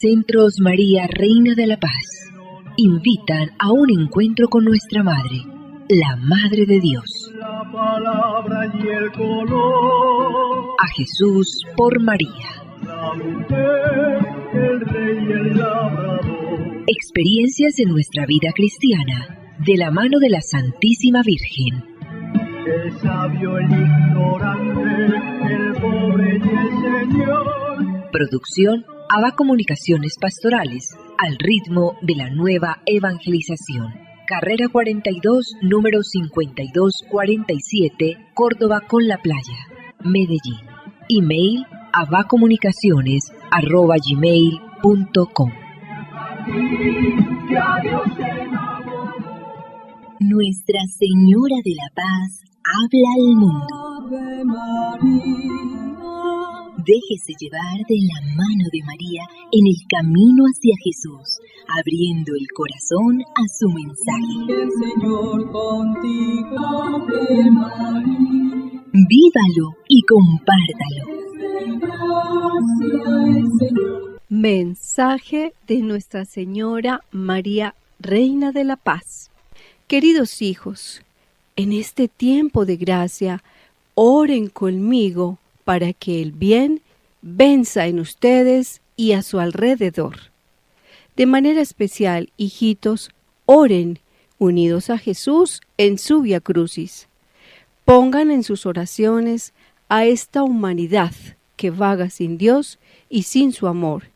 Centros María, Reina de la Paz, invitan a un encuentro con nuestra Madre, la Madre de Dios. La palabra y el color. A Jesús por María. La mujer, el rey y el labrador. Experiencias de nuestra vida cristiana, de la mano de la Santísima Virgen. El sabio, el ignorante, el pobre y el Señor. Producción ABA Comunicaciones Pastorales, al ritmo de la nueva evangelización. Carrera 42, número 5247, Córdoba con la Playa, Medellín. Email abacomunicaciones@gmail.com. Nuestra Señora de la Paz habla al mundo. Ave María. Déjese llevar de la mano de María en el camino hacia Jesús, abriendo el corazón a su mensaje. El Señor contigo, Ave María. Vívalo y compártalo. Mensaje de Nuestra Señora María, Reina de la Paz. Queridos hijos, en este tiempo de gracia, oren conmigo para que el bien venza en ustedes y a su alrededor. De manera especial, hijitos, oren unidos a Jesús en su Vía Crucis. Pongan en sus oraciones a esta humanidad que vaga sin Dios y sin su amor.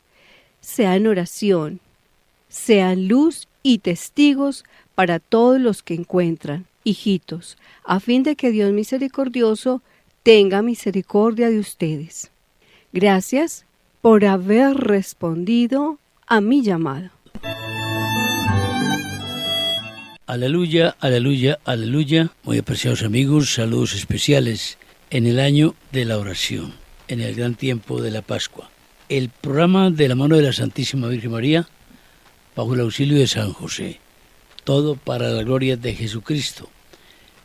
Sean oración, sean luz y testigos para todos los que encuentran, hijitos, a fin de que Dios misericordioso tenga misericordia de ustedes. Gracias por haber respondido a mi llamado. Aleluya, aleluya, aleluya. Muy apreciados amigos, saludos especiales en el año de la oración, en el gran tiempo de la Pascua. El programa de la mano de la Santísima Virgen María, bajo el auxilio de San José. Todo para la gloria de Jesucristo.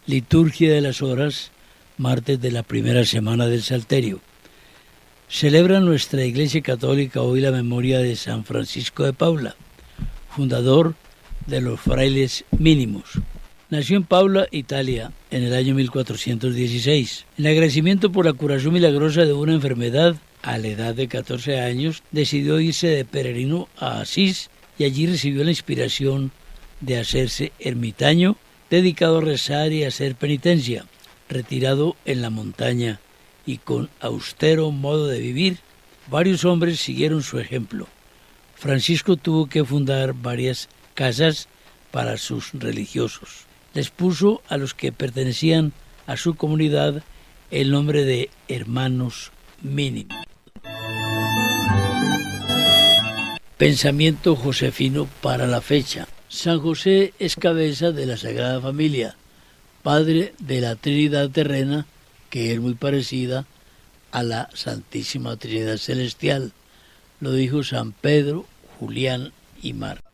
Liturgia de las horas, martes de la primera semana del Salterio. Celebra nuestra Iglesia Católica hoy la memoria de San Francisco de Paula, fundador de los frailes mínimos. Nació en Paula, Italia, en el año 1416. En agradecimiento por la curación milagrosa de una enfermedad, a la edad de 14 años, decidió irse de peregrino a Asís y allí recibió la inspiración de hacerse ermitaño, dedicado a rezar y a hacer penitencia. Retirado en la montaña y con austero modo de vivir, varios hombres siguieron su ejemplo. Francisco tuvo que fundar varias casas para sus religiosos. Les puso a los que pertenecían a su comunidad el nombre de hermanos mínimos. Pensamiento josefino para la fecha. San José es cabeza de la Sagrada Familia, Padre de la Trinidad terrena, que es muy parecida a la Santísima Trinidad Celestial. Lo dijo San Pedro, Julián y Marta.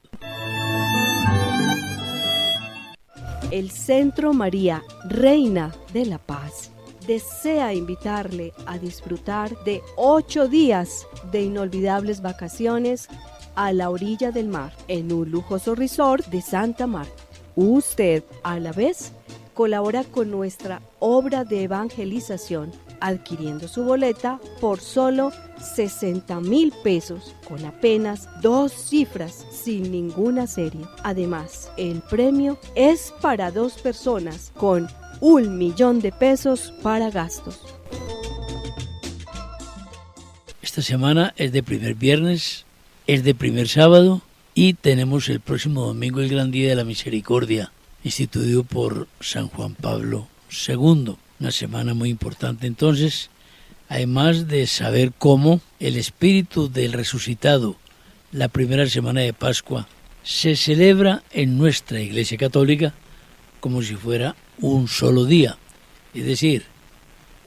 El Centro María, Reina de la Paz, desea invitarle a disfrutar de 8 días de inolvidables vacaciones a la orilla del mar, en un lujoso resort de Santa Marta. Usted, a la vez, colabora con nuestra obra de evangelización, adquiriendo su boleta por solo 60,000 pesos, con apenas 2 cifras, sin ninguna serie. Además, el premio es para 2 personas, con 1,000,000 de pesos para gastos. Esta semana es de primer viernes, es de primer sábado y tenemos el próximo domingo el Gran Día de la Misericordia, instituido por San Juan Pablo II. Una semana muy importante entonces, además de saber cómo el espíritu del resucitado, la primera semana de Pascua, se celebra en nuestra Iglesia Católica como si fuera un solo día. Es decir,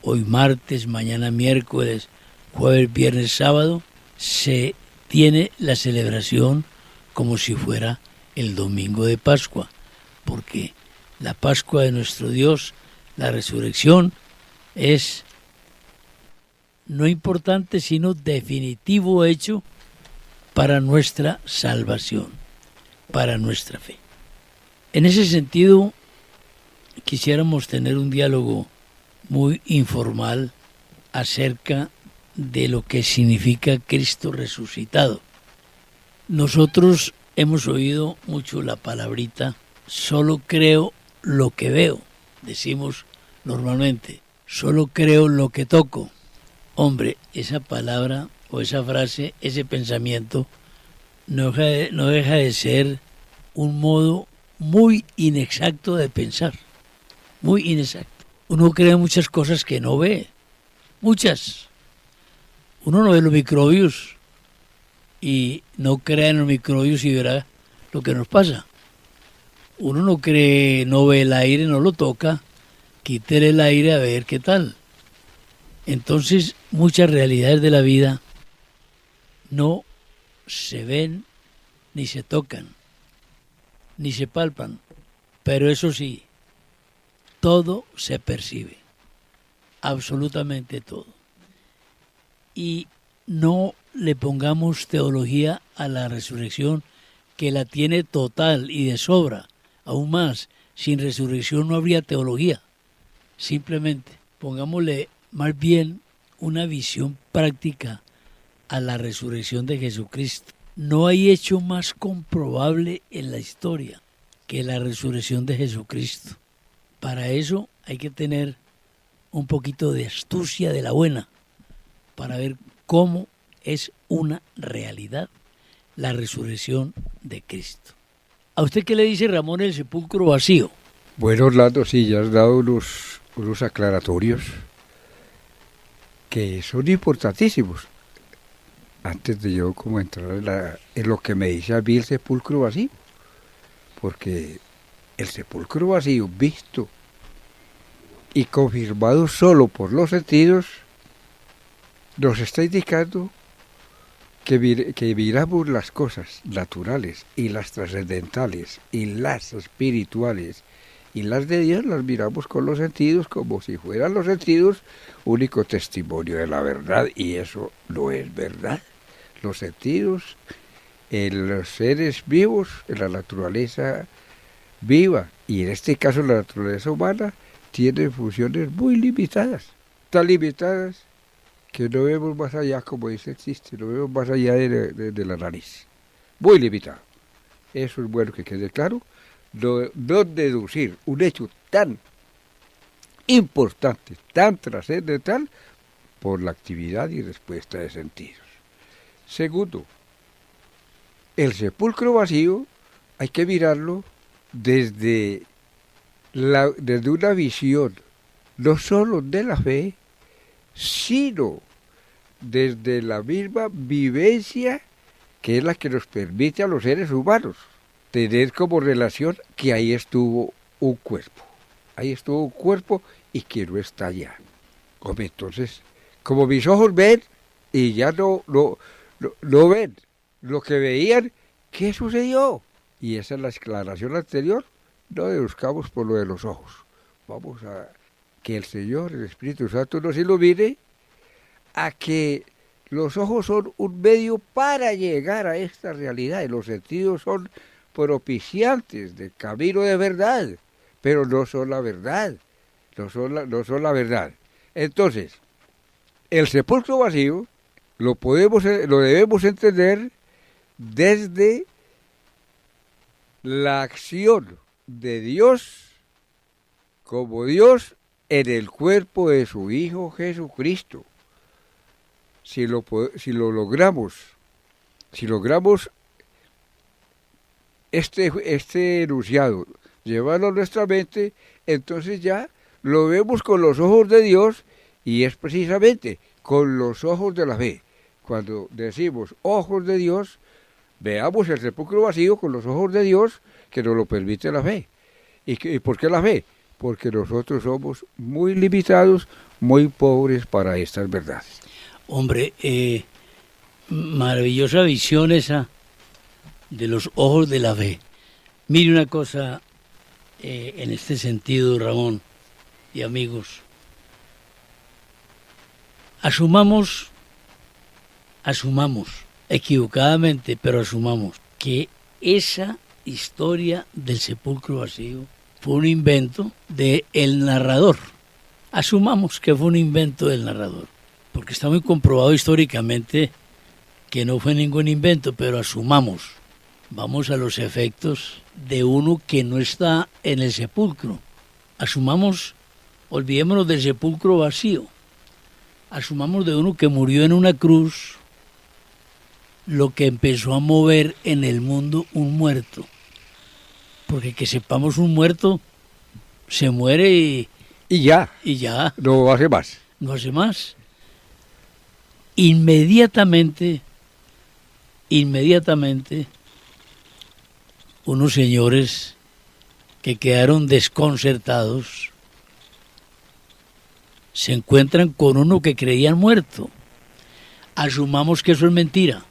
hoy martes, mañana miércoles, jueves, viernes, sábado, se tiene la celebración como si fuera el domingo de Pascua, porque la Pascua de nuestro Dios, la resurrección, es no importante sino definitivo hecho para nuestra salvación, para nuestra fe. En ese sentido, quisiéramos tener un diálogo muy informal acerca de lo que significa Cristo resucitado. Nosotros hemos oído mucho la palabrita, solo creo lo que veo. Decimos normalmente, solo creo lo que toco. Hombre, esa palabra o esa frase, ese pensamiento, no deja de ser un modo muy inexacto de pensar, muy inexacto. Uno cree muchas cosas que no ve, muchas. Uno no ve los microbios y no crea en los microbios y verá lo que nos pasa. Uno no cree, no ve el aire, no lo toca, quítele el aire a ver qué tal. Entonces, muchas realidades de la vida no se ven, ni se tocan, ni se palpan, pero eso sí, todo se percibe, absolutamente todo. Y no le pongamos teología a la resurrección, que la tiene total y de sobra. Aún más, sin resurrección no habría teología. Simplemente pongámosle más bien una visión práctica a la resurrección de Jesucristo. No hay hecho más comprobable en la historia que la resurrección de Jesucristo. Para eso hay que tener un poquito de astucia de la buena, para ver cómo es una realidad la resurrección de Cristo. ¿A usted qué le dice, Ramón, el sepulcro vacío? Bueno, Orlando, sí, ya has dado unos aclaratorios que son importantísimos. Antes de yo como entrar en lo que me dice a mí el sepulcro vacío, porque el sepulcro vacío visto y confirmado solo por los sentidos nos está indicando que miramos las cosas naturales y las trascendentales y las espirituales y las de Dios las miramos con los sentidos como si fueran los sentidos único testimonio de la verdad, y eso no es verdad. Los sentidos en los seres vivos, en la naturaleza viva, y en este caso la naturaleza humana, tienen funciones muy limitadas, tan limitadas que no vemos más allá, como dice el chiste, no vemos más allá de la nariz. Muy limitado. Eso es bueno que quede claro. No deducir un hecho tan importante, tan trascendental, por la actividad y respuesta de sentidos. Segundo, el sepulcro vacío hay que mirarlo desde una visión no solo de la fe, sino desde la misma vivencia que es la que nos permite a los seres humanos tener como relación que ahí estuvo un cuerpo. Ahí estuvo un cuerpo y que no está allá. Hombre, entonces, como mis ojos ven y ya no ven lo que veían, ¿qué sucedió? Y esa es la aclaración anterior. No deduzcamos por lo de los ojos. Vamos a que el Señor, el Espíritu Santo, nos ilumine a que los ojos son un medio para llegar a esta realidad, y los sentidos son propiciantes del camino de verdad, pero no son la verdad, no son la verdad. Entonces, el sepulcro vacío lo debemos entender desde la acción de Dios como Dios en el cuerpo de su Hijo Jesucristo. Si logramos este enunciado, llevarlo a nuestra mente, entonces ya lo vemos con los ojos de Dios, y es precisamente con los ojos de la fe. Cuando decimos ojos de Dios, veamos el sepulcro vacío con los ojos de Dios, que nos lo permite la fe. ¿Y por qué la fe? Porque nosotros somos muy limitados, muy pobres para estas verdades. Hombre, maravillosa visión esa de los ojos de la fe. Mire una cosa en este sentido, Ramón y amigos. Asumamos equivocadamente, pero asumamos que esa historia del sepulcro vacío fue un invento del narrador. Asumamos que fue un invento del narrador, porque está muy comprobado históricamente que no fue ningún invento, pero asumamos, vamos a los efectos de uno que no está en el sepulcro. Asumamos, olvidémonos del sepulcro vacío, asumamos de uno que murió en una cruz, lo que empezó a mover en el mundo un muerto. Porque que sepamos, un muerto se muere Y ya, no hace más. No hace más. Inmediatamente, unos señores que quedaron desconcertados se encuentran con uno que creían muerto. Asumamos que eso es mentira.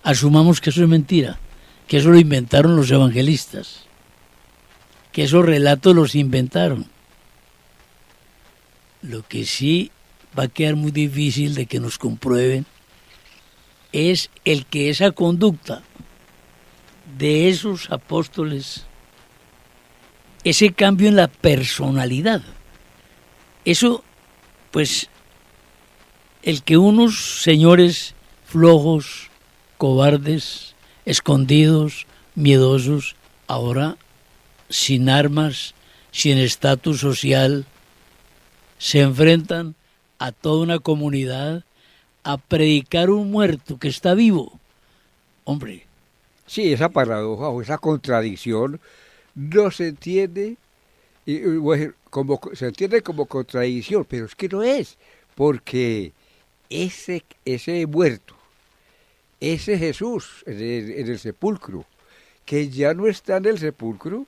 Asumamos que eso es mentira, que eso lo inventaron los evangelistas, que esos relatos los inventaron. Lo que sí va a quedar muy difícil de que nos comprueben es el que esa conducta de esos apóstoles, ese cambio en la personalidad, eso, pues, el que unos señores flojos, cobardes, escondidos, miedosos, ahora sin armas, sin estatus social, se enfrentan a toda una comunidad a predicar un muerto que está vivo. Hombre. Sí, esa paradoja o esa contradicción no se entiende, se entiende como contradicción, pero es que no es, porque ese muerto, ese Jesús en el sepulcro, que ya no está en el sepulcro,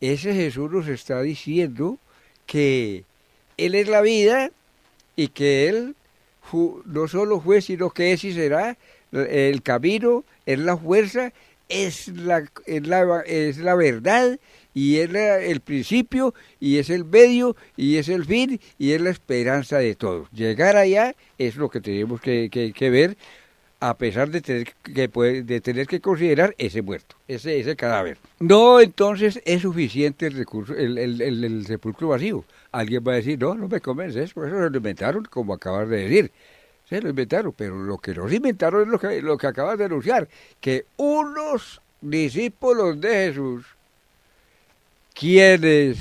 ese Jesús nos está diciendo que Él es la vida y que Él no solo fue, sino que es y será el camino, es la fuerza, es la verdad, y es el principio, y es el medio, y es el fin, y es la esperanza de todos. Llegar allá es lo que tenemos que ver, a pesar de tener que considerar ese muerto, ese cadáver. No, entonces es suficiente el recurso, el sepulcro vacío. Alguien va a decir, no me convences, por eso se lo inventaron, como acabas de decir. Se lo inventaron, pero lo que nos inventaron es lo que acabas de anunciar, que unos discípulos de Jesús, quienes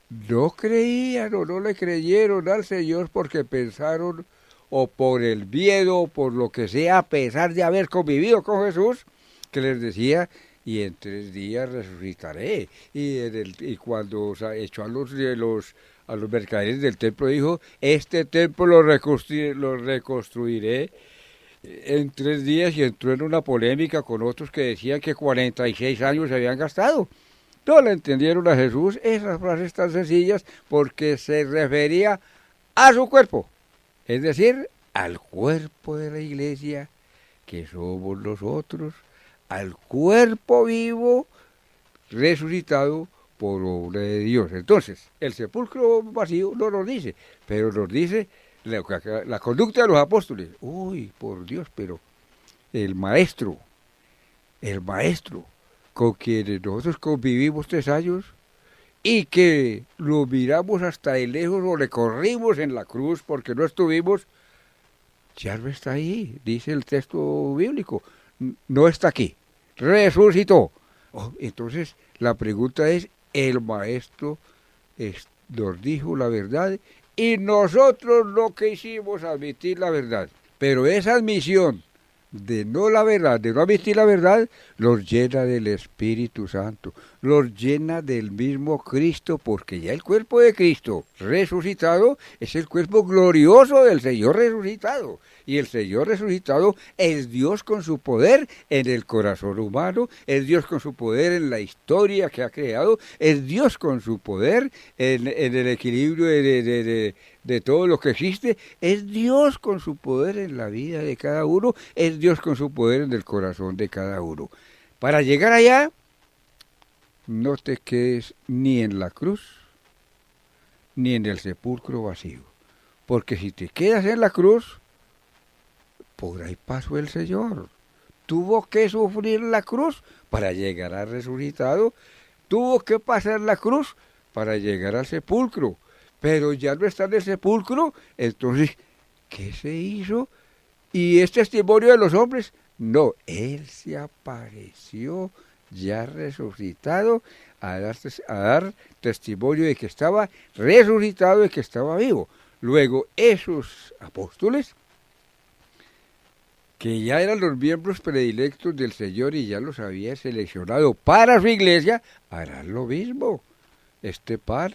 no creían o no le creyeron al Señor porque pensaron, o por el miedo, o por lo que sea, a pesar de haber convivido con Jesús, que les decía, y en 3 días resucitaré. Y cuando echó a los mercaderes del templo, dijo, este templo lo reconstruiré en 3 días, y entró en una polémica con otros que decían que 46 años se habían gastado. No le entendieron a Jesús esas frases tan sencillas, porque se refería a su cuerpo. Es decir, al cuerpo de la iglesia, que somos nosotros, al cuerpo vivo, resucitado por obra de Dios. Entonces, el sepulcro vacío no nos dice, pero nos dice la conducta de los apóstoles. Uy, por Dios, pero el maestro, con quien nosotros convivimos 3 años, y que lo miramos hasta de lejos o le corrimos en la cruz porque no estuvimos, ya no está ahí, dice el texto bíblico, no está aquí, resucitó. Entonces la pregunta es, el maestro nos dijo la verdad y nosotros no quisimos admitir la verdad, pero esa admisión de no admitir la verdad, los llena del Espíritu Santo, los llena del mismo Cristo, porque ya el cuerpo de Cristo resucitado es el cuerpo glorioso del Señor resucitado, y el Señor resucitado es Dios con su poder en el corazón humano, es Dios con su poder en la historia que ha creado, es Dios con su poder en el equilibrio de todo lo que existe, es Dios con su poder en la vida de cada uno, es Dios con su poder en el corazón de cada uno. Para llegar allá, no te quedes ni en la cruz, ni en el sepulcro vacío, porque si te quedas en la cruz, por ahí pasó el Señor. Tuvo que sufrir la cruz para llegar al resucitado. Tuvo que pasar la cruz para llegar al sepulcro. Pero ya no está en el sepulcro, entonces, ¿qué se hizo? ¿Y es testimonio de los hombres? No, Él se apareció ya resucitado a dar testimonio de que estaba resucitado y que estaba vivo. Luego, esos apóstoles, que ya eran los miembros predilectos del Señor y ya los había seleccionado para su iglesia, harán lo mismo. Este pan,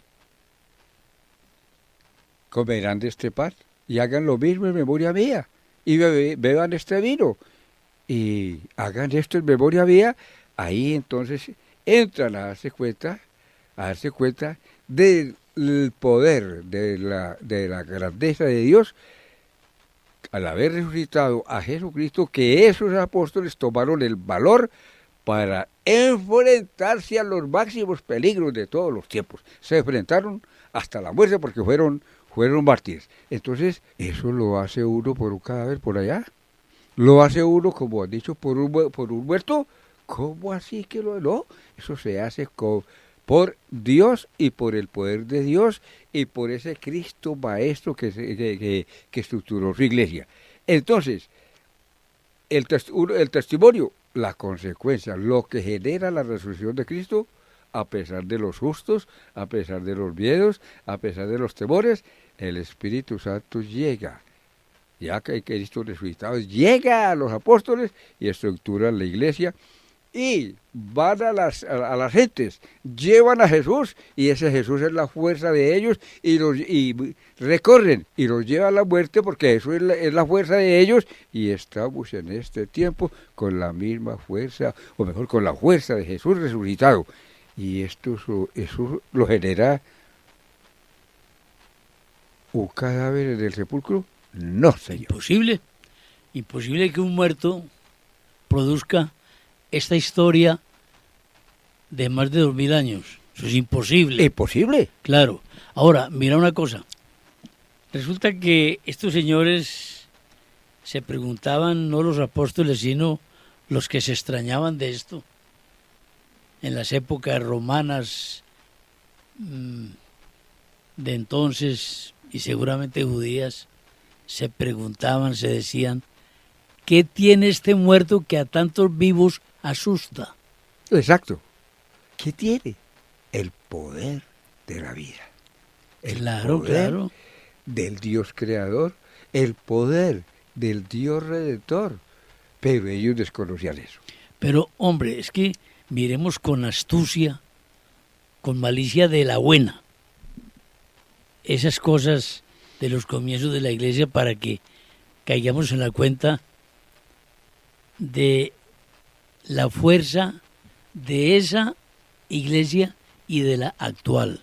comerán de este pan y hagan lo mismo en memoria mía. Y beban este vino y hagan esto en memoria mía. Ahí entonces entran a darse cuenta del poder, de la grandeza de Dios, al haber resucitado a Jesucristo, que esos apóstoles tomaron el valor para enfrentarse a los máximos peligros de todos los tiempos. Se enfrentaron hasta la muerte porque fueron mártires. Entonces, eso lo hace uno por un cadáver por allá. Lo hace uno, como han dicho, por un muerto. ¿Cómo así que no? Eso se hace por Dios y por el poder de Dios y por ese Cristo Maestro que estructuró su iglesia. Entonces, el testimonio, la consecuencia, lo que genera la resurrección de Cristo, a pesar de los sustos, a pesar de los miedos, a pesar de los temores, el Espíritu Santo llega, ya que Cristo resucitado, llega a los apóstoles y estructura la iglesia, y van a las gentes, llevan a Jesús, y ese Jesús es la fuerza de ellos, y recorren, y los lleva a la muerte, porque eso es la fuerza de ellos, y estamos en este tiempo con la misma fuerza, o mejor, con la fuerza de Jesús resucitado, y eso lo genera un cadáver en el sepulcro. No, señor. Imposible que un muerto produzca esta historia de más de 2000 años. Eso es imposible. ¿Imposible? Claro. Ahora, mira una cosa. Resulta que estos señores se preguntaban, no los apóstoles, sino los que se extrañaban de esto. En las épocas romanas de entonces, y seguramente judías, se preguntaban, se decían, ¿qué tiene este muerto que a tantos vivos asusta? Exacto. ¿Qué tiene? El poder de la vida. El poder del Dios creador, el poder del Dios redentor. Pero ellos desconocían eso. Pero, hombre, es que miremos con astucia, con malicia de la buena, esas cosas de los comienzos de la iglesia para que caigamos en la cuenta de la fuerza de esa iglesia y de la actual.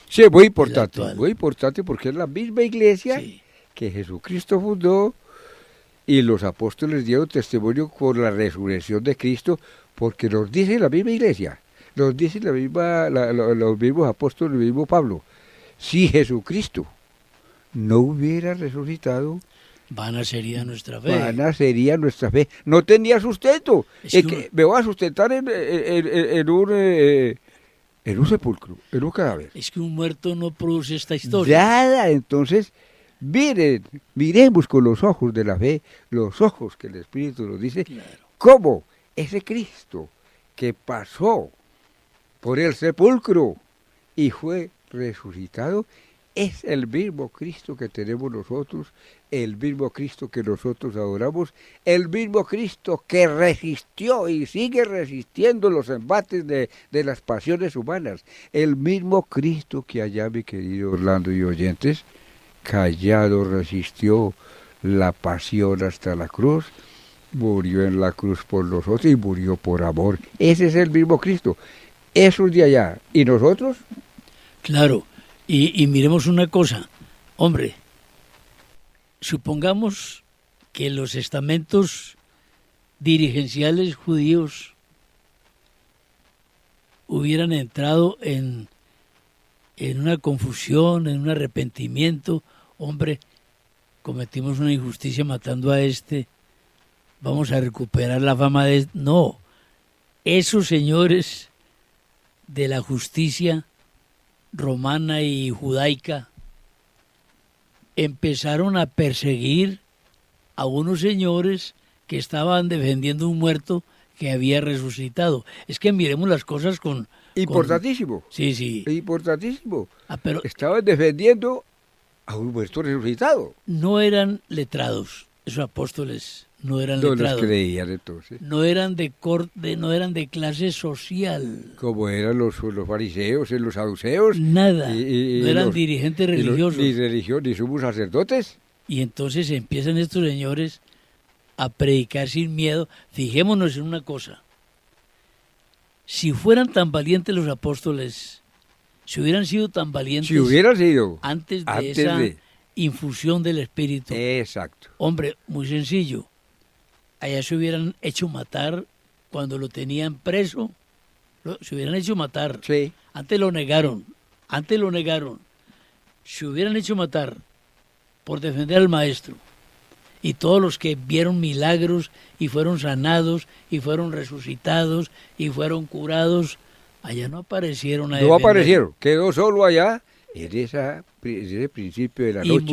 Sí, muy importante porque es la misma iglesia que Jesucristo fundó y los apóstoles dieron testimonio con la resurrección de Cristo, porque nos dice la misma iglesia, nos dice los mismos apóstoles, el mismo Pablo, si Jesucristo no hubiera resucitado, vana sería nuestra fe. No tenía sustento. Me voy a sustentar en un sepulcro, en un cadáver. Es que un muerto no produce esta historia. Nada, entonces, miremos con los ojos de la fe, los ojos que el Espíritu nos dice, cómo ese Cristo que pasó por el sepulcro y fue resucitado, es el mismo Cristo que tenemos nosotros, el mismo Cristo que nosotros adoramos, el mismo Cristo que resistió y sigue resistiendo los embates de las pasiones humanas, el mismo Cristo que allá, mi querido Orlando y oyentes, callado resistió la pasión hasta la cruz, murió en la cruz por nosotros y murió por amor. Ese es el mismo Cristo. Esos de allá. ¿Y nosotros? Claro. Y miremos una cosa, hombre, supongamos que los estamentos dirigenciales judíos hubieran entrado en una confusión, en un arrepentimiento, hombre, cometimos una injusticia matando a este, vamos a recuperar la fama de este. No, esos señores de la justicia romana y judaica empezaron a perseguir a unos señores que estaban defendiendo un muerto que había resucitado. Es que miremos las cosas con... Importantísimo. Sí, sí. Importantísimo. Pero estaban defendiendo a un muerto resucitado. No eran letrados, esos apóstoles no eran letrados. No los creían entonces. No eran no eran de clase social. Como eran los fariseos y los saduceos. Nada, no eran dirigentes religiosos. Ni sumos sacerdotes. Y entonces empiezan estos señores a predicar sin miedo. Fijémonos en una cosa. Si fueran tan valientes los apóstoles, si hubieran sido tan valientes antes de esa infusión del Espíritu. Exacto. Hombre, muy sencillo. Allá se hubieran hecho matar cuando lo tenían preso. Se hubieran hecho matar. Sí. Antes lo negaron. Se hubieran hecho matar por defender al maestro. Y todos los que vieron milagros y fueron sanados y fueron resucitados y fueron curados, allá no aparecieron. No aparecieron, quedó solo allá en ese principio de la noche.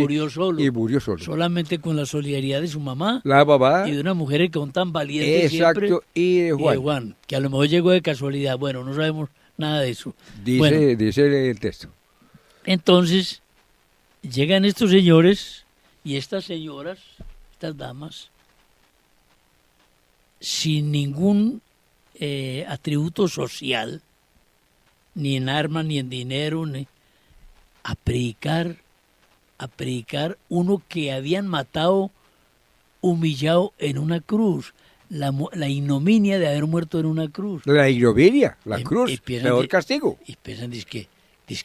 Y murió solo. Solamente con la solidaridad de su mamá. La mamá. Y de una mujer que son tan valientes siempre. Exacto, y de Juan. Que a lo mejor llegó de casualidad. Bueno, no sabemos nada de eso. Dice el texto. Entonces, llegan estos señores y estas señoras, estas damas, sin ningún atributo social, ni en armas, ni en dinero, a predicar uno que habían matado, humillado en una cruz, la ignominia de haber muerto en una cruz. La ignominia, la cruz, peor castigo. Y piensan, dizque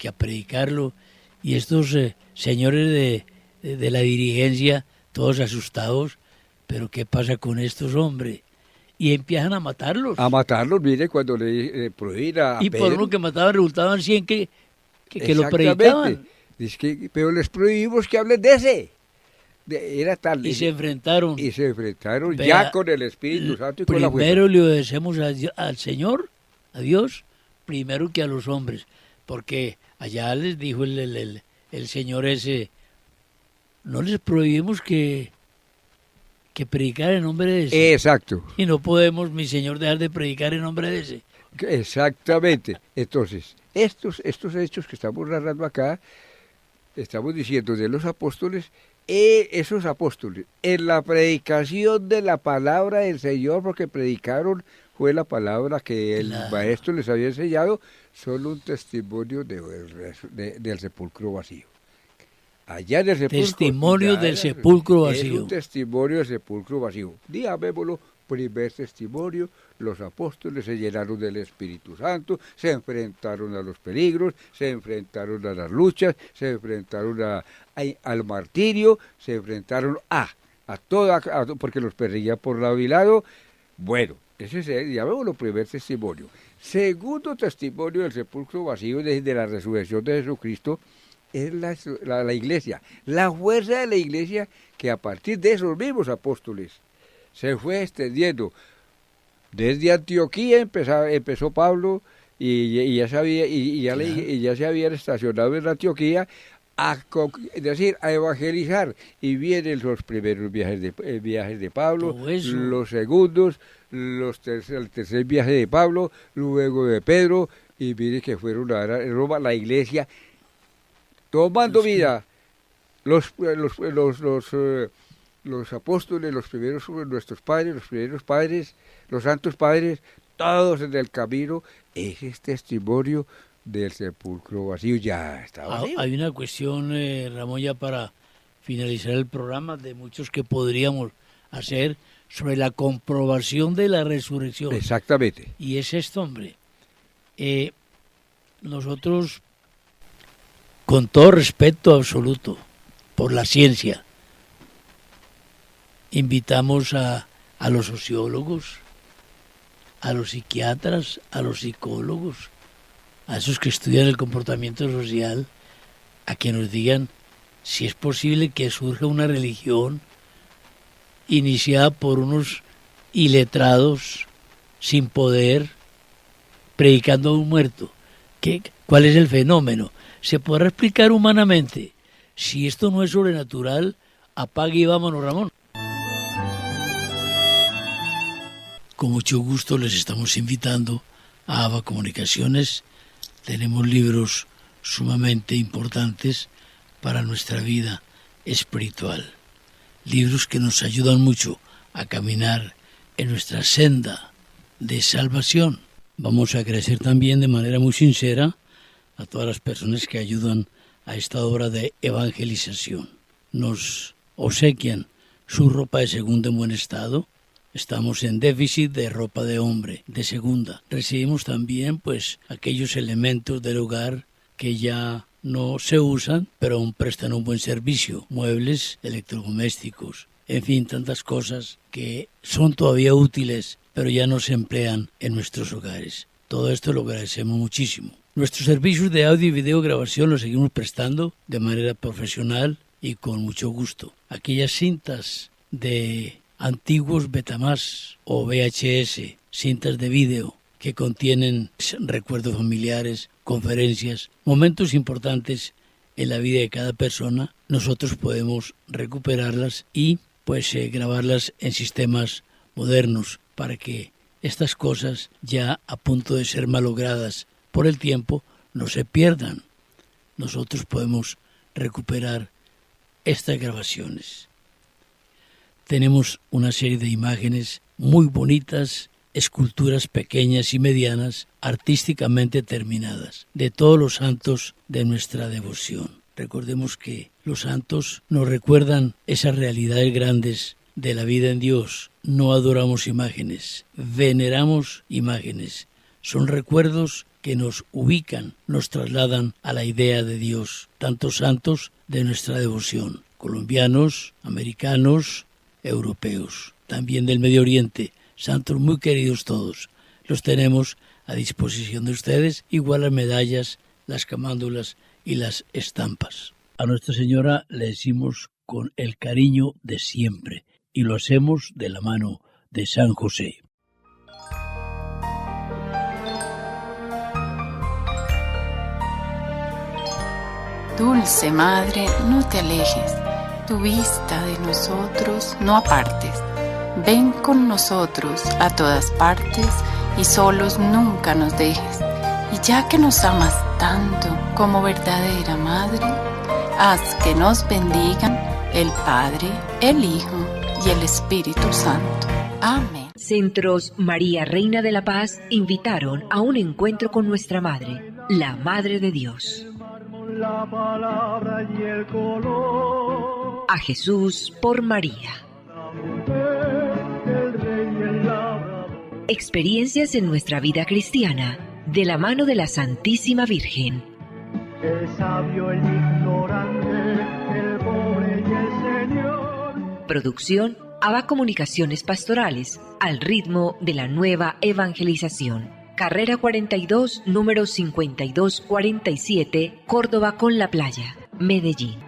a predicarlo, y estos señores de la dirigencia, todos asustados, pero ¿qué pasa con estos hombres? Y empiezan a matarlos. Mire, cuando le prohibían a y Pedro, por uno que mataban, resultaban 100 que lo predicaban. Pero les prohibimos que hablen de ese. Era tal. Y se enfrentaron. Ya con el Espíritu Santo y con la fuerza. Primero le obedecemos al Señor, a Dios, primero que a los hombres. Porque allá les dijo el Señor ese, no les prohibimos que predicar en nombre de ese. Exacto. Y no podemos, mi Señor, dejar de predicar en nombre de ese. Exactamente. Entonces, estos hechos que estamos narrando acá, estamos diciendo de los apóstoles, esos apóstoles, en la predicación de la palabra del Señor, porque predicaron, fue la palabra que el maestro les había enseñado, solo un testimonio del sepulcro vacío. Allá en el sepulcro. Testimonio del sepulcro vacío. Es un testimonio del sepulcro vacío. Digámoslo, primer testimonio, los apóstoles se llenaron del Espíritu Santo, se enfrentaron a los peligros, se enfrentaron a las luchas, se enfrentaron al martirio, se enfrentaron a porque los perseguían por lado y lado. Bueno, ese es, llamémoslo, primer testimonio. Segundo testimonio del sepulcro vacío desde la resurrección de Jesucristo es la iglesia, la fuerza de la iglesia que a partir de esos mismos apóstoles se fue extendiendo. Desde Antioquía empezó Pablo y ya se habían estacionado en Antioquía a evangelizar, y vienen los primeros viajes de Pablo, los segundos, el tercer viaje de Pablo, luego de Pedro, y mire que fueron a Roma, la iglesia tomando vida. Los apóstoles, los primeros, nuestros padres, los primeros padres, los santos padres, todos en el camino, ese es testimonio del sepulcro vacío. Ya está vacío. Hay una cuestión, Ramón, ya para finalizar el programa, de muchos que podríamos hacer sobre la comprobación de la resurrección. Exactamente. Y es esto, hombre. Nosotros, con todo respeto absoluto por la ciencia, invitamos a los sociólogos, a los psiquiatras, a los psicólogos, a esos que estudian el comportamiento social, a que nos digan si es posible que surja una religión iniciada por unos iletrados sin poder, predicando a un muerto. ¿Cuál es el fenómeno? ¿Se podrá explicar humanamente? Si esto no es sobrenatural, apague y vámonos, Ramón. Con mucho gusto les estamos invitando a ABA Comunicaciones. Tenemos libros sumamente importantes para nuestra vida espiritual. Libros que nos ayudan mucho a caminar en nuestra senda de salvación. Vamos a agradecer también de manera muy sincera a todas las personas que ayudan a esta obra de evangelización. Nos obsequian su ropa de segunda en buen estado. Estamos en déficit de ropa de hombre de segunda. Recibimos también aquellos elementos del hogar que ya no se usan, pero aún prestan un buen servicio. Muebles, electrodomésticos, en fin, tantas cosas que son todavía útiles, pero ya no se emplean en nuestros hogares. Todo esto lo agradecemos muchísimo. Nuestros servicios de audio y video grabación los seguimos prestando de manera profesional y con mucho gusto. Aquellas cintas de antiguos Betamax o VHS, cintas de vídeo que contienen recuerdos familiares, conferencias, momentos importantes en la vida de cada persona, nosotros podemos recuperarlas y grabarlas en sistemas modernos para que estas cosas ya a punto de ser malogradas por el tiempo no se pierdan. Nosotros podemos recuperar estas grabaciones. Tenemos una serie de imágenes muy bonitas, esculturas pequeñas y medianas, artísticamente terminadas, de todos los santos de nuestra devoción. Recordemos que los santos nos recuerdan esas realidades grandes de la vida en Dios. No adoramos imágenes, veneramos imágenes. Son recuerdos que nos ubican, nos trasladan a la idea de Dios. Tantos santos de nuestra devoción, colombianos, americanos, europeos, también del Medio Oriente, santos muy queridos todos. Los tenemos a disposición de ustedes, igual las medallas, las camándulas y las estampas. A Nuestra Señora le decimos con el cariño de siempre y lo hacemos de la mano de San José. Dulce Madre, no te alejes, tu vista de nosotros no apartes. Ven con nosotros a todas partes y solos nunca nos dejes. Y ya que nos amas tanto como verdadera Madre, haz que nos bendigan el Padre, el Hijo y el Espíritu Santo. Amén. Centros María Reina de la Paz invitaron a un encuentro con nuestra Madre, la Madre de Dios. La palabra y el color. A Jesús por María. La mujer, el rey y el labrador. Experiencias en nuestra vida cristiana, de la mano de la Santísima Virgen. El sabio, el ignorante, el pobre y el Señor. Producción ABA Comunicaciones Pastorales, al ritmo de la nueva evangelización. Carrera 42, número 5247, Córdoba con la Playa, Medellín.